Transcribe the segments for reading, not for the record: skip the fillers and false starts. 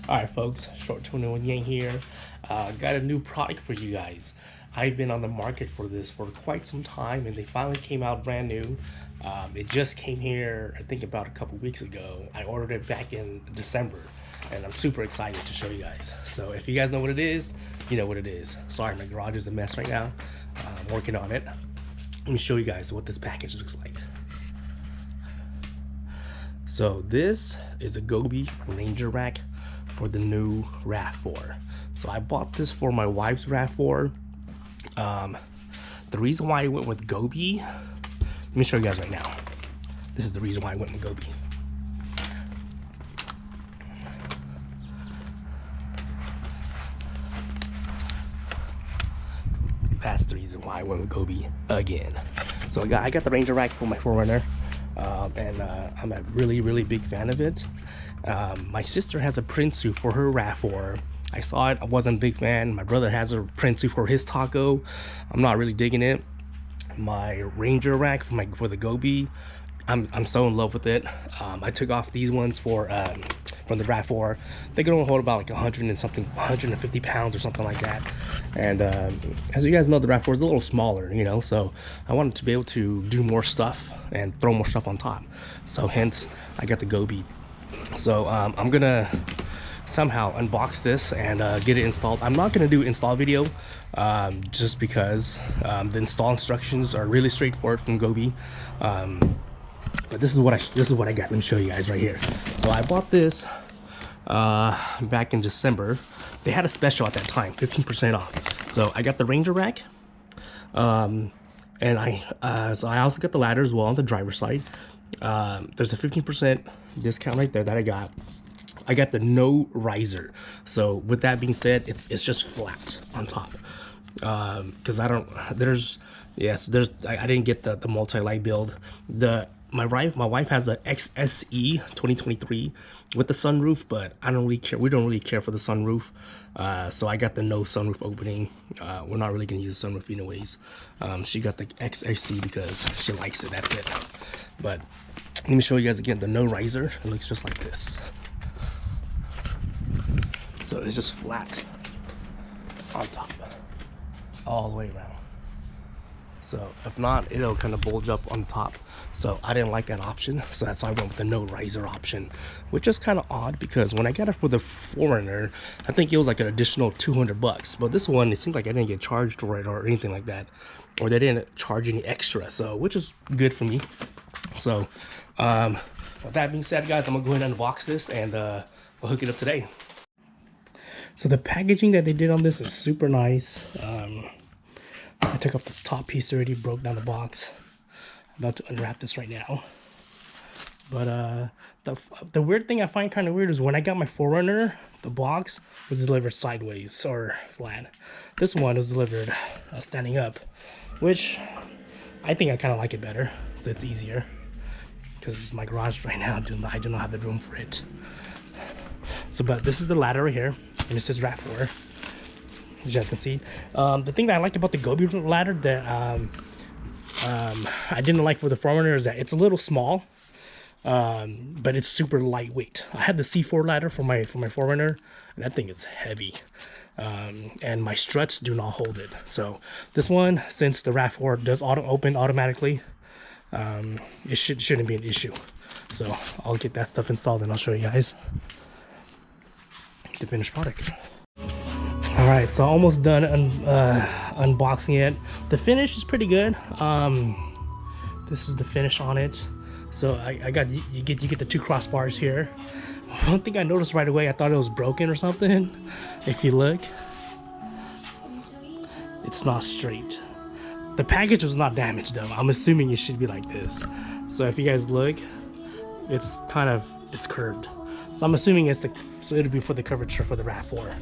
Alright folks, Short 21 Yang here. Got a new product for you guys. I've been on the market for this for quite some time and they finally came out brand new. It just came here I think about a couple weeks ago. I ordered it back in December and I'm super excited to show you guys. So if you guys know what it is, you know what it is. Sorry, my garage is a mess right now. I'm working on it. Let me show you guys what this package looks like. So this is a GOBI Ranger rack for the new RAV4. So I bought this for my wife's RAV4. The reason why I went with GOBI, let me show you guys right now. This is the reason why I went with GOBI. That's the reason why I went with GOBI again. So I got the Ranger rack for my 4Runner. I'm a really big fan of it. My sister has a print suit for her RAV4. I saw it, I wasn't a big fan. My brother has a print suit for his Taco. I'm not really digging it. My Ranger rack for the GOBI, I'm so in love with it. I took off these ones from the RAV4. They can only hold about like 150 pounds or something like that. And as you guys know, the RAV4 is a little smaller, you know, so I wanted to be able to do more stuff and throw more stuff on top. So hence, I got the GOBI. So I'm gonna somehow unbox this and get it installed. I'm not gonna do an install video just because the install instructions are really straightforward from GOBI. But this is what I got. Let me show you guys right here. So I bought this back in December. They had a special at that time, 15% off. So I got the Ranger rack, and so I also got the ladder as well on the driver's side. There's a 15% discount right there that I got. I got the no riser. So with that being said, it's just flat on top. Because I didn't get the multi-light build. My wife has a XSE 2023 with the sunroof, but I don't really care. We don't really care for the sunroof. So I got the no sunroof opening. We're not really gonna use the sunroof anyways. She got the XSE because she likes it, that's it. But let me show you guys again the no riser. It looks just like this. So it's just flat on top, all the way around. So if not, it'll kind of bulge up on top. So I didn't like that option, so that's why I went with the no riser option, which is kind of odd because when I got it for the 4Runner, I think it was like an additional 200 bucks. But this one, it seemed like I didn't get charged for it or anything like that, or they didn't charge any extra. So which is good for me. So with that being said, guys, I'm gonna go ahead and unbox this and we'll hook it up today. So the packaging that they did on this is super nice. I took off the top piece already, broke down the box. I'm about to unwrap this right now. But the weird thing I find kind of weird is when I got my 4Runner, the box was delivered sideways or flat. This one was delivered standing up, which I think I kind of like it better. So it's easier because my garage right now, I do not have the room for it. So, but this is the ladder right here, and this is RAV4. As you guys can see, the thing that I liked about the GOBI ladder that I didn't like for the 4Runner is that it's a little small, but it's super lightweight. I had the C4 ladder for my 4Runner, and that thing is heavy, and my struts do not hold it. So this one, since the RAV4 does auto open automatically, it shouldn't be an issue. So I'll get that stuff installed and I'll show you guys the finished product. All right, so almost done unboxing it. The finish is pretty good. This is the finish on it. So I got you get the two crossbars here. One thing I noticed right away, I thought it was broken or something. If you look, it's not straight. The package was not damaged though. I'm assuming it should be like this. So if you guys look, it's curved. So I'm assuming so it'll be for the curvature for the RAV4.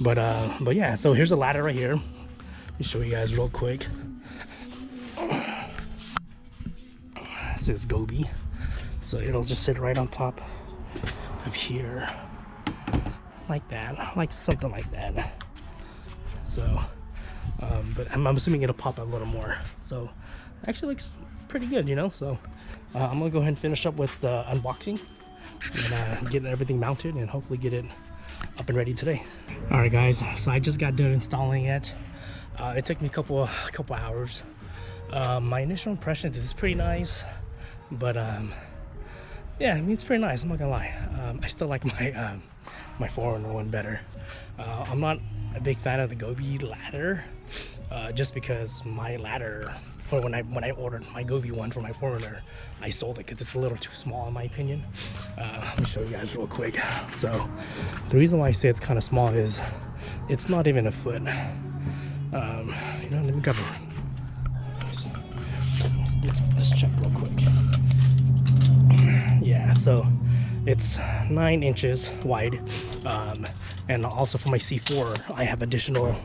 But yeah, so here's a ladder right here. Let me show you guys real quick. It says GOBI. So it'll just sit right on top of here. Like that, like something like that. So, but I'm assuming it'll pop a little more. So actually looks pretty good, you know? So I'm gonna go ahead and finish up with the unboxing and get everything mounted and hopefully get it up and ready today. All right, guys. So I just got done installing it. It took me a couple hours. My initial impressions is pretty nice, but yeah, I mean, it's pretty nice. I'm not gonna lie. I still like my my 4Runner one better. I'm not a big fan of the GOBI ladder, just because my ladder for when I ordered my GOBI one for my 4Runner, I sold it because it's a little too small in my opinion. Let me show you guys real quick. So the reason why I say it's kind of small is it's not even a foot. You know, let me grab let's check real quick. Yeah, so it's 9 inches wide, and also for my C4 I have additional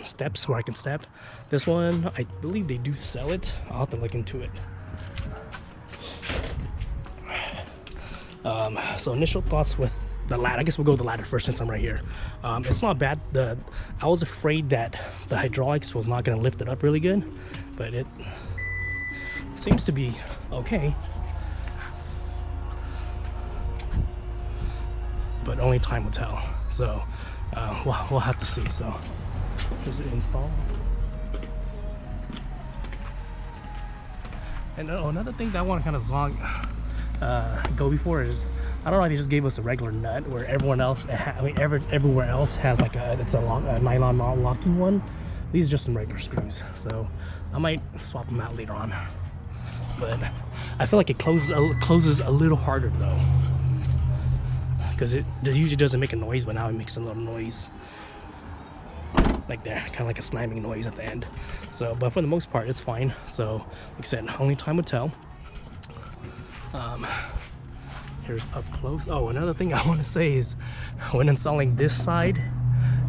steps where I can step. This one, I believe they do sell it. I'll have to look into it. So initial thoughts with the ladder. I guess we'll go with the ladder first since I'm right here. It's not bad. I was afraid that the hydraulics was not going to lift it up really good, but it seems to be okay. But only time will tell. So we'll have to see. So here's the install. And another thing that I want to kind of go before is, I don't know, they just gave us a regular nut where everyone else, everywhere else has like a nylon locking one. These are just some regular screws, so I might swap them out later on. But I feel like it closes a little harder though, because it usually doesn't make a noise, but now it makes a little noise like there, kind of like a slamming noise at the end. So, but for the most part, it's fine. So, like I said, only time will tell. Here's up close. Oh, another thing I want to say is, when installing this side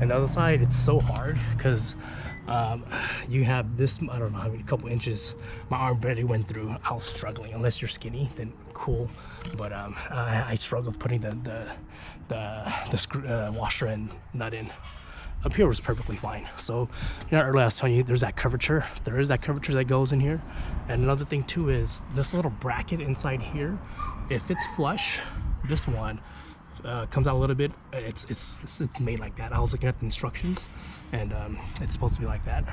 and the other side, it's so hard because you have this, I don't know how many, couple inches my arm barely went through. I was struggling. Unless you're skinny, then cool, but I struggled putting the screw washer and nut in. Up here was perfectly fine. So, you know, earlier I was telling you there's that curvature. There is that curvature that goes in here. And another thing too is this little bracket inside here, if it's flush, this one comes out a little bit. It's made like that. I was looking at the instructions, and it's supposed to be like that.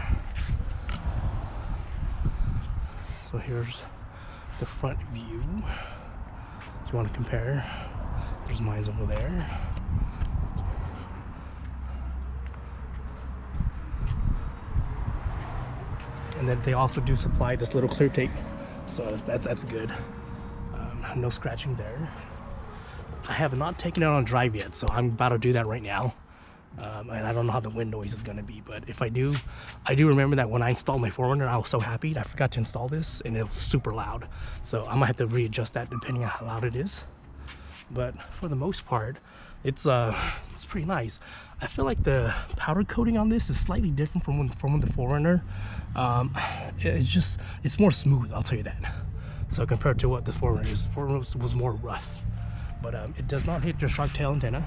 So here's the front view. If you want to compare, there's mine's over there. And then they also do supply this little clear tape, so that's good. No scratching there. I have not taken it on drive yet, so I'm about to do that right now. And I don't know how the wind noise is going to be, but if I do remember that when I installed my 4Runner, I was so happy I forgot to install this, and it was super loud. So I might have to readjust that depending on how loud it is. But for the most part, it's pretty nice. I feel like the powder coating on this is slightly different from the 4Runner. It's more smooth, I'll tell you that. So compared to what the 4Runner is, 4Runner was more rough. But it does not hit your shark tail antenna.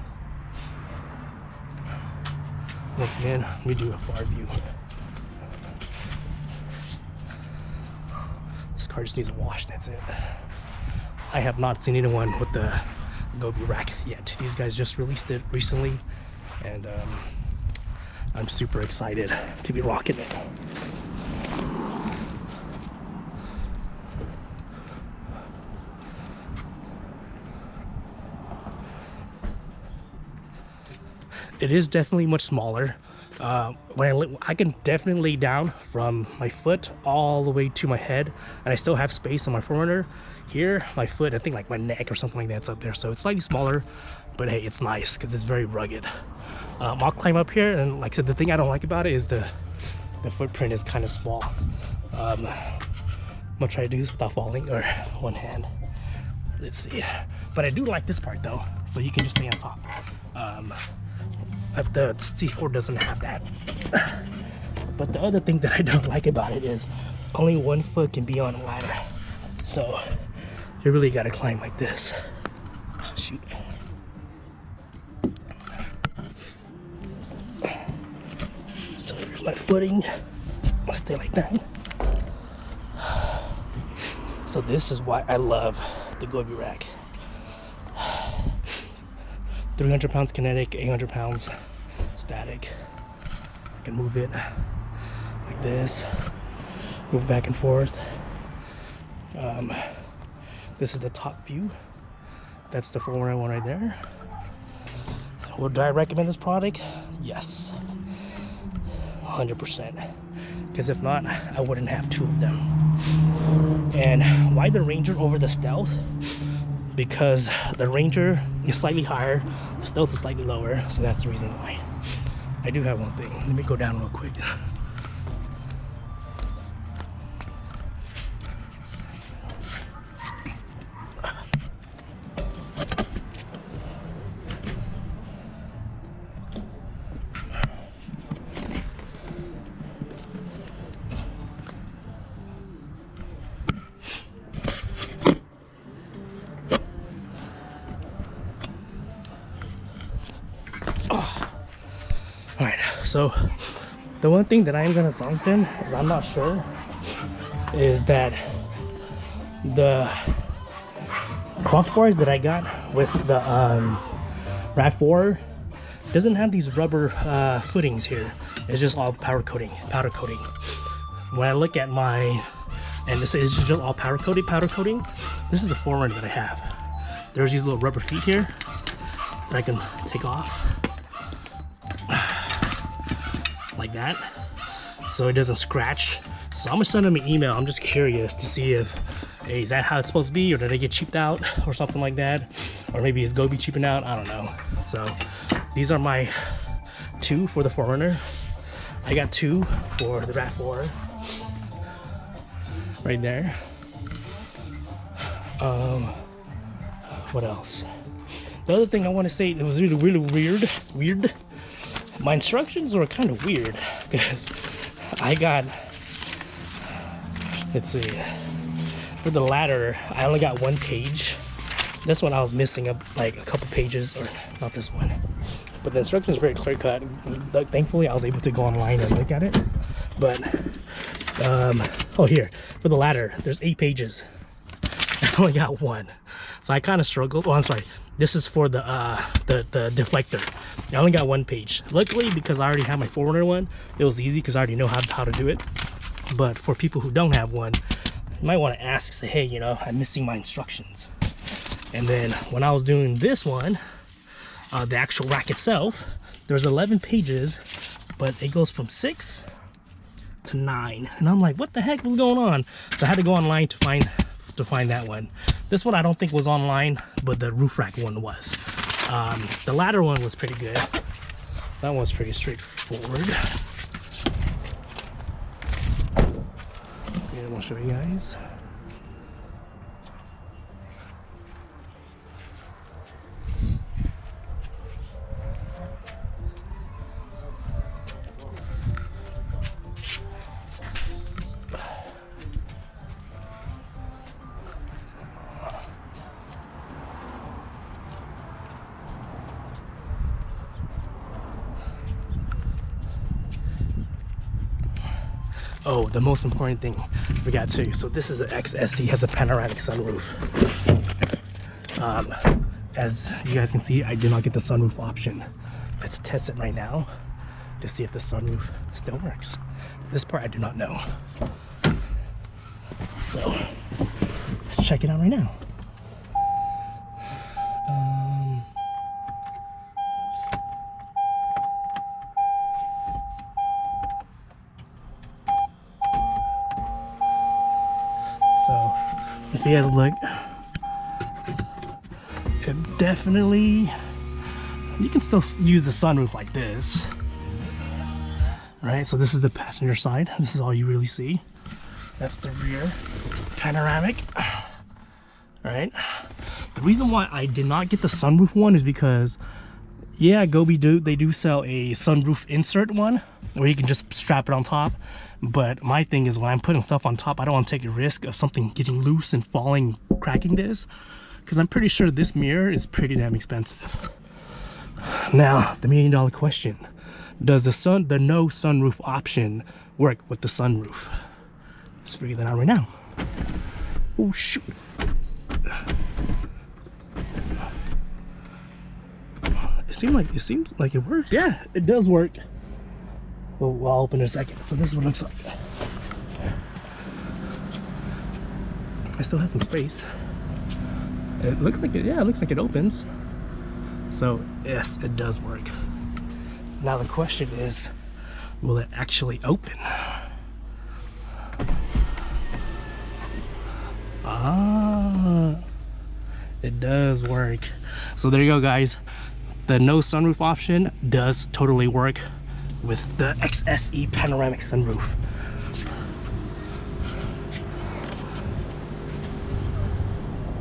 Once again, we do a far view. This car just needs a wash, that's it. I have not seen anyone with the GOBI rack yet. These guys just released it recently, and I'm super excited to be rocking it. It is definitely much smaller. When I can definitely lay down from my foot all the way to my head, and I still have space on my 4Runner. Here, my foot, I think like my neck or something like that's up there, so it's slightly smaller, but hey, it's nice because it's very rugged. I'll climb up here, and like I said, the thing I don't like about it is the footprint is kind of small. I'm gonna try to do this without falling, or one hand. Let's see. But I do like this part though, so you can just stay on top. The C4 doesn't have that. But the other thing that I don't like about it is only one foot can be on a ladder. So you really gotta climb like this. Oh, shoot. So here's my footing. I'll stay like that. So this is why I love the GOBI rack. 300 pounds kinetic, 800 pounds static. I can move it like this, move back and forth. This is the top view. That's the 411 right there. Would I recommend this product? Yes, 100%. Because if not, I wouldn't have 2 of them. And why the Ranger over the Stealth? Because the Ranger is slightly higher, the Stealth is slightly lower, so that's the reason why. I do have one thing. Let me go down real quick. Alright, so the one thing that I am gonna zonk in is I'm not sure is that the crossbars that I got with the RAV4 doesn't have these rubber footings here. It's just all powder coating. When I look at my, and this is just all powder coating. This is the 4Runner that I have. There's these little rubber feet here that I can take off. Like that, so it doesn't scratch. So I'm gonna send them an email. I'm just curious to see if, hey, is that how it's supposed to be, or did they get cheaped out or something like that, or maybe is GOBI cheaping out? I don't know. So these are my 2 for the 4Runner. I got 2 for the RAV4 right there. What else? The other thing I want to say, it was really weird. My instructions were kind of weird because I got, let's see, for the ladder I only got 1 page. This one I was missing like a couple pages, or not this one, but the instructions are very clear cut. Thankfully I was able to go online and look at it. But oh, here for the ladder there's 8 pages. I only got 1, so I kind of struggled. Oh, I'm sorry, this is for the deflector. I only got 1 page. Luckily, because I already have my 4Runner one, it was easy because I already know how to do it. But for people who don't have one, you might want to ask, say, hey, you know, I'm missing my instructions. And then when I was doing this one, the actual rack itself, there's 11 pages, but it goes from 6 to 9. And I'm like, what the heck was going on? So I had to go online to find that one. This one I don't think was online, but the roof rack one was. The ladder one was pretty good. That one's pretty straightforward. I want to show you guys. Oh, the most important thing I forgot too. So this is an XSE, has a panoramic sunroof. As you guys can see, I did not get the sunroof option. Let's test it right now to see if the sunroof still works. This part I do not know. So let's check it out right now. If you guys look, it definitely, you can still use the sunroof like this. Right, so this is the passenger side. This is all you really see. That's the rear panoramic. Right. The reason why I did not get the sunroof one is because, yeah, GOBI they do sell a sunroof insert one where you can just strap it on top. But my thing is, when I'm putting stuff on top, I don't want to take a risk of something getting loose and falling, cracking this, because I'm pretty sure this mirror is pretty damn expensive. Now, the $1 million question: does the no sunroof option work with the sunroof? Let's figure that out right now. Oh shoot! It seems like it works. Yeah, it does work. Well, I'll open in a second. So this is what it looks like. I still have some space. It looks like it. Yeah, it looks like it opens. So yes, it does work. Now the question is, will it actually open? Ah, it does work. So there you go, guys. The no sunroof option does totally work with the XSE panoramic sunroof.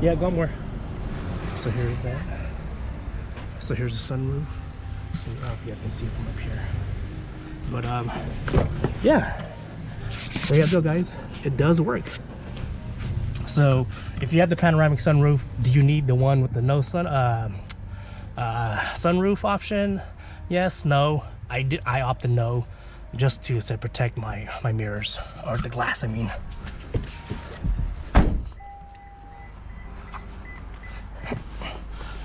Yeah, go more. So here's that. So here's the sunroof. I don't know if you guys can see it from up here. But yeah. There you go, guys. It does work. So if you have the panoramic sunroof, do you need the one with the no sunroof option? Yes, no. I opted no, just to say protect my mirrors, or the glass, I mean.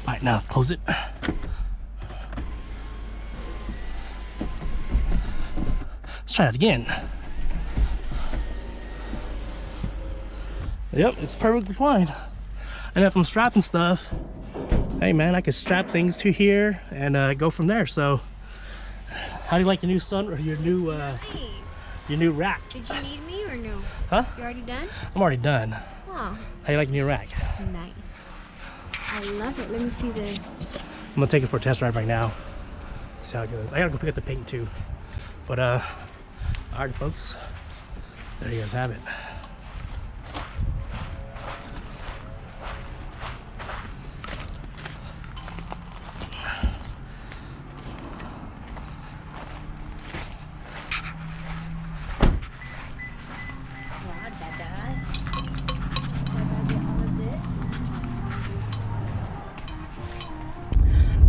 Alright, now close it. Let's try it again. Yep, it's perfectly fine. And if I'm strapping stuff, hey man, I can strap things to here and go from there. So, how do you like your new Nice. Your new rack? Did you need me or no? Huh? You already done? I'm already done. Oh, How do you like your new rack? nice. I love it. Let me see the. I'm gonna take it for a test drive right now. See how it goes. I gotta go pick up the paint too. But alright folks, there you guys have it.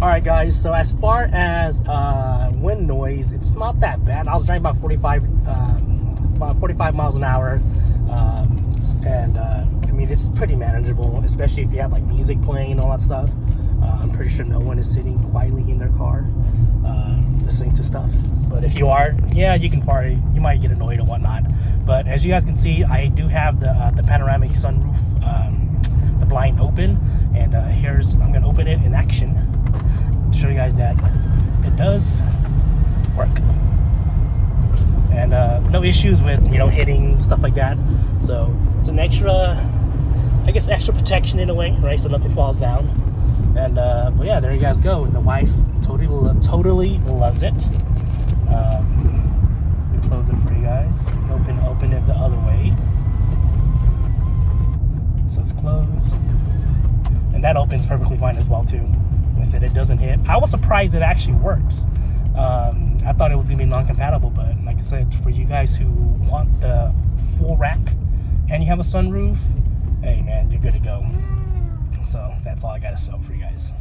Alright guys, so as far as wind noise, it's not that bad. I was driving about 45 miles an hour, and I mean, it's pretty manageable, especially if you have like music playing and all that stuff. I'm pretty sure no one is sitting quietly in their car listening to stuff. But if you are, yeah, you can party. You might get annoyed or whatnot. But as you guys can see, I do have the panoramic sunroof, the blind open, and I'm gonna open it in action to show you guys that it does work, and no issues with, you know, hitting stuff like that. So it's an extra, I guess, extra protection in a way, right? So nothing falls down. And but yeah, there you guys go. And the wife totally loves it. Let me close it for you guys. Open it the other way. So it's closed, and that opens perfectly fine as well too. Like I said, it doesn't hit. I was surprised it actually works. I thought it was gonna be non-compatible, but like I said, for you guys who want the full rack and you have a sunroof, hey man, you're good to go. So that's all I gotta say for you guys.